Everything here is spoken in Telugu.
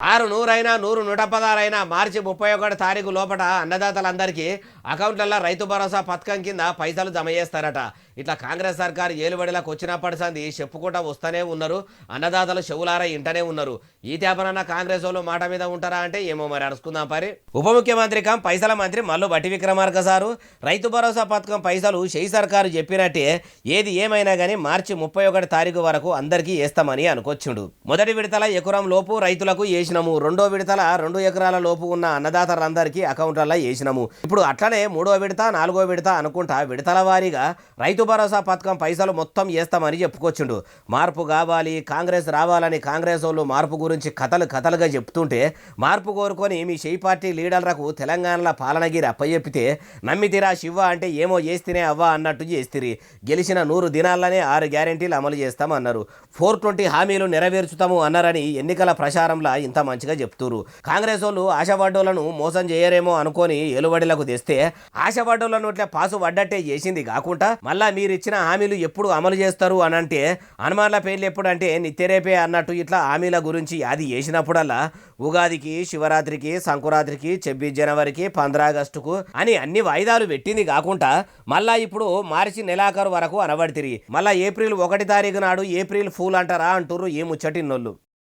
ఆరు నూరైనా 100 116 మార్చి 31 తారీఖు లోపల అన్నదాతలందరికీ అకౌంట్లలో రైతు భరోసా పథకం కింద పైసలు జమ చేస్తారట. ఇట్లా కాంగ్రెస్ సర్కారు ఏలుబడిలోకి వచ్చినప్పటి సంది చెప్పుకుంటా వస్తూనే ఉన్నారు. అన్నదాతలు చెవులారా ఇంటనే ఉన్నారు. ఈ తేపనన్న కాంగ్రెస్ వాళ్ళు మాట మీద ఉంటారా అంటే ఏమో మరి అరుచుకుందాం పరి. ఉప ముఖ్యమంత్రి కం పైసల మంత్రి మల్లు బట్టి విక్రమార్క సారు రైతు భరోసా పథకం పైసలు షెయి సర్కారు చెప్పినట్టే ఏది ఏమైనా కానీ మార్చి 31 తారీఖు వరకు అందరికీ వేస్తామని అనుకొచ్చిండు. మొదటి విడతల ఎకరం లోపు రైతులకు వేసినాము. రెండో విడతల 2 ఎకరాల లోపు ఉన్న అన్నదాతలందరికీ అకౌంట్లలో వేసినాము. ఇప్పుడు అట్లనే మూడో విడత 4వ విడత అనుకుంటా విడతల వారీగా రైతు భరోసా పథకం పైసలు మొత్తం వేస్తామని చెప్పుకొచ్చిండు. మార్పు కావాలి, కాంగ్రెస్ రావాలని కాంగ్రెస్ వాళ్ళు మార్పు గురించి కథలుగా చెప్తుంటే మార్పు కోరుకొని మీ షెయి పార్టీ లీడర్లకు తెలంగాణలో పాలనగిరి అప్పచెప్పితే నమ్మితిరా శివ అంటే ఏమో చేస్తేనే అవ్వా అన్నట్టు చేస్తిరి. గెలిచిన 100 దినాల్లోనే 6 గ్యారెంటీలు అమలు చేస్తామన్నారు. 420 హామీలు నెరవేర్చుతాము అన్నారని ఎన్నికల ప్రచారంలో ఇంత మంచిగా చెప్తున్నారు. కాంగ్రెస్ వాళ్ళు ఆశపడ్డోళ్లను మోసం చేయరేమో అనుకొని ఏలుబడిలకు తెస్తే ఆశపడ్డోళ్లను ఇట్లా పాసు పడ్డట్టే చేసింది కాకుండా మళ్ళా మీరు ఇచ్చిన హామీలు ఎప్పుడు అమలు చేస్తారు అని అంటే హనుమాన్ల పేర్లు ఎప్పుడు అంటే నిత్యరేపే అన్నట్టు ఇట్లా హామీల గురించి అది చేసినప్పుడల్లా ఉగాదికి, శివరాత్రికి, సంకురాత్రికి, 26 జనవరికి, 15 ఆగస్టుకు అని అన్ని వాయిదాలు పెట్టింది కాకుండా మళ్ళా ఇప్పుడు మార్చి నెలాఖరు వరకు అనబడితిరి. మళ్ళా ఏప్రిల్ 1 తారీఖు నాడు ఏప్రిల్ ఫూల్ అంటారా అంటుర్రు ఈ ముచ్చటిన్నోళ్ళు.